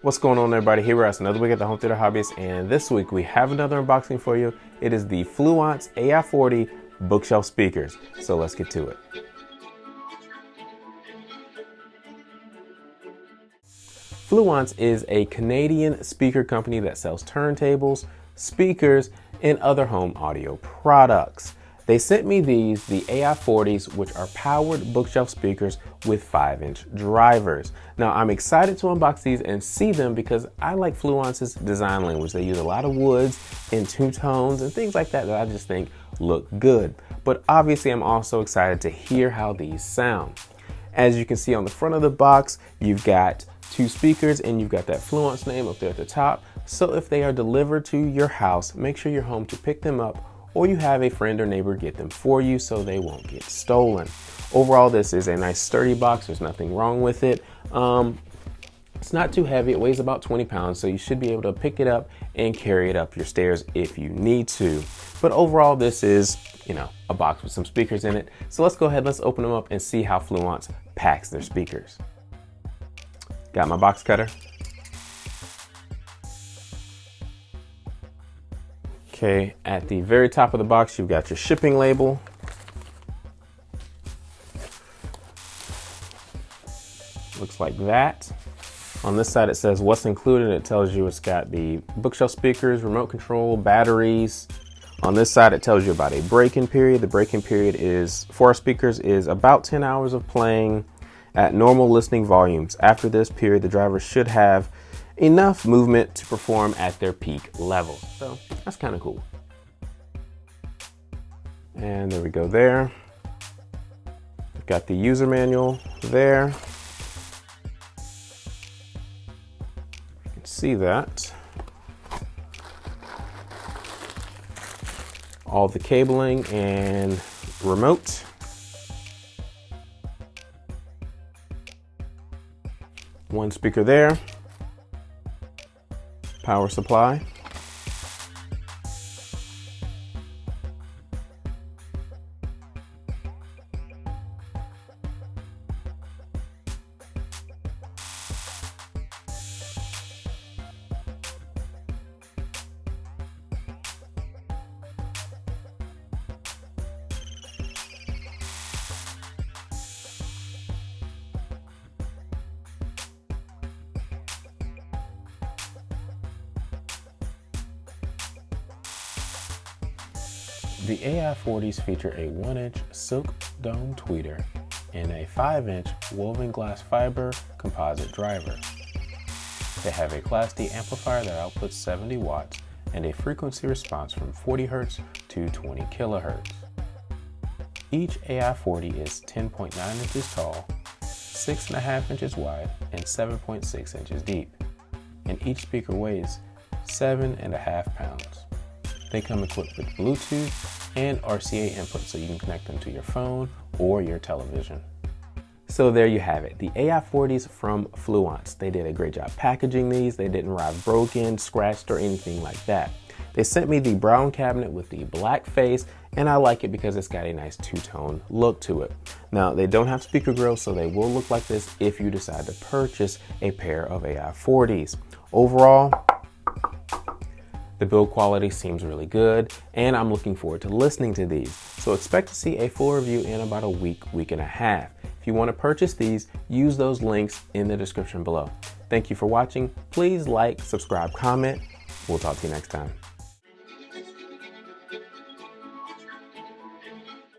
What's going on, everybody? Here we're at another week at the Home Theater Hobbyist, and this week we have another unboxing for you. It is the Fluance Ai40 bookshelf speakers. So let's get to it. Fluance is a Canadian speaker company that sells turntables, speakers, and other home audio products. They sent me these, the Ai40s, which are powered bookshelf speakers with 5-inch drivers. Now, I'm excited to unbox these and see them because I like Fluance's design language. They use a lot of woods and two-tones and things like that that I just think look good. But obviously, I'm also excited to hear how these sound. As you can see on the front of the box, you've got two speakers and you've got that Fluance name up there at the top. So if they are delivered to your house, make sure you're home to pick them up, or you have a friend or neighbor get them for you so they won't get stolen. Overall, this is a nice sturdy box. There's nothing wrong with it. It's not too heavy. It weighs about 20 pounds, so you should be able to pick it up and carry it up your stairs if you need to. But overall, this is, a box with some speakers in it. So let's go ahead, let's open them up and see how Fluance packs their speakers. Got my box cutter. Okay, at the very top of the box, you've got your shipping label. Looks like that. On this side, it says what's included. It tells you it's got the bookshelf speakers, remote control, batteries. On this side, it tells you about a break-in period. The break-in period is, for our speakers, is about 10 hours of playing at normal listening volumes. After this period, the driver should have enough movement to perform at their peak level. So that's kind of cool. And there we go there. We've got the user manual there. You can see that. All the cabling and remote. One speaker there. Power supply. The Ai40s feature a 1-inch silk dome tweeter and a 5-inch woven glass fiber composite driver. They have a Class D amplifier that outputs 70 watts and a frequency response from 40 Hz to 20 kHz. Each Ai40 is 10.9 inches tall, 6.5 inches wide, and 7.6 inches deep, and each speaker weighs 7.5 pounds. They come equipped with Bluetooth and RCA input, so you can connect them to your phone or your television. So there you have it, the Ai40s from Fluance. They did a great job packaging these. They didn't arrive broken, scratched, or anything like that. They sent me the brown cabinet with the black face, and I like it because it's got a nice two-tone look to it. Now, they don't have speaker grills, so they will look like this if you decide to purchase a pair of Ai40s. Overall, the build quality seems really good, and I'm looking forward to listening to these. So expect to see a full review in about a week and a half. If you want to purchase these, use those links in the description below. Thank you for watching. Please like, subscribe, comment. We'll talk to you next time.